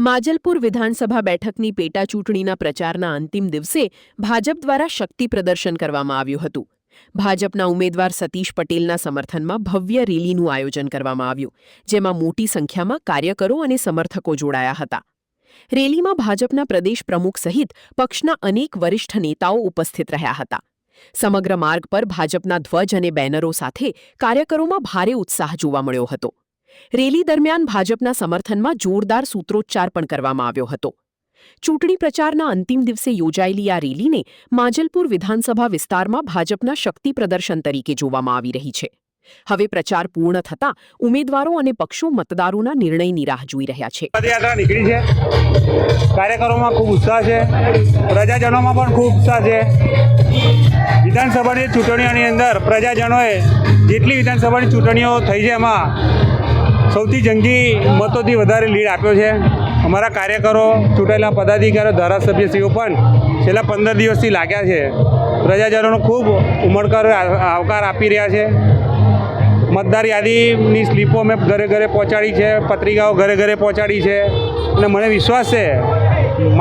માજલપુર વિધાનસભા બેઠકની પેટા ચૂંટણીના પ્રચારના અંતિમ દિવસે ભાજપ દ્વારા શક્તિ પ્રદર્શન કરવામાં આવ્યું હતું. ભાજપના ઉમેદવાર સતીશ પટેલના સમર્થનમાં ભવ્ય રેલીનું આયોજન કરવામાં આવ્યું, જેમાં મોટી સંખ્યામાં કાર્યકરો અને સમર્થકો જોડાયા હતા. રેલીમાં ભાજપના પ્રદેશ પ્રમુખ સહિત પક્ષના અનેક વરિષ્ઠ નેતાઓ ઉપસ્થિત રહ્યા હતા. સમગ્ર માર્ગ પર ભાજપના ધ્વજ અને બેનરો સાથે કાર્યકરોમાં ભારે ઉત્સાહ જોવા મળ્યો હતો. રેલી દરમિયાન ભાજપના સમર્થનમાં જોરદાર સૂત્રોચ્ચાર પણ કરવામાં આવ્યો હતો. ચૂંટણી પ્રચારના અંતિમ દિવસે યોજાયેલી આ રેલીને માજલપુર વિધાનસભા વિસ્તારમાં ભાજપના શક્તિ પ્રદર્શન તરીકે જોવામાં આવી રહી છે. હવે પ્રચાર પૂર્ણ થતાં ઉમેદવારો અને પક્ષો મતદારોના નિર્ણયની રાહ જોઈ રહ્યા છે. પદયાત્રા નીકળી છે. કાર્યકરોમાં ખૂબ ઉત્સાહ છે, પ્રજાજનોમાં પણ ખૂબ ઉત્સાહ છે. વિધાનસભાની ચૂંટણીઓની અંદર પ્રજાજનોએ જેટલી વિધાનસભાની ચૂંટણીઓ થઈ છે એમાં સૌથી જંગી મતોથી વધારે લીડ આપ્યો છે. અમારા કાર્યકરો, ચૂંટાયેલા પદાધિકારીઓ, ધારાસભ્યશ્રીઓ પણ છેલ્લા 15 દિવસથી લાગ્યા છે. પ્રજાજનોનો ખૂબ ઉમળકારો આવકાર આપી રહ્યા છે. મતદાર યાદીની સ્લીપો મેં ઘરે ઘરે પહોંચાડી છે, પત્રિકાઓ ઘરે ઘરે પહોંચાડી છે અને મને વિશ્વાસ છે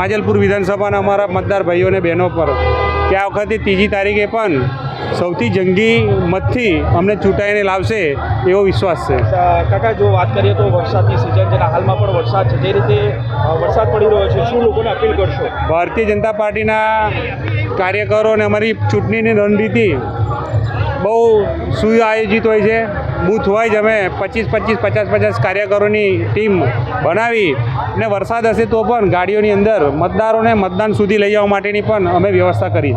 માજલપુર વિધાનસભાના અમારા મતદાર ભાઈઓ અને બહેનો પર કે આ વખતે 3જી તારીખે પણ સૌથી જંગી મતથી અમને ચૂંટાઈને લાવશે એવો વિશ્વાસ છે. કાકા, જો વાત કરીએ તો વરસાદની સિઝન છે, હાલમાં પણ વરસાદ છે, જે રીતે વરસાદ પડી રહ્યો છે, શું લોકોને અપીલ કરશો? ભારતીય જનતા પાર્ટીના કાર્યકરો અને અમારી ચૂંટણીની રણનીતિ બહુ સુઆયોજિત હોય છે. બૂથ વાઇઝ અમે 50 કાર્યકરોની ટીમ બનાવી અને વરસાદ હશે તો પણ ગાડીઓની અંદર મતદારોને મતદાન સુધી લઈ જવા માટેની પણ અમે વ્યવસ્થા કરી છે.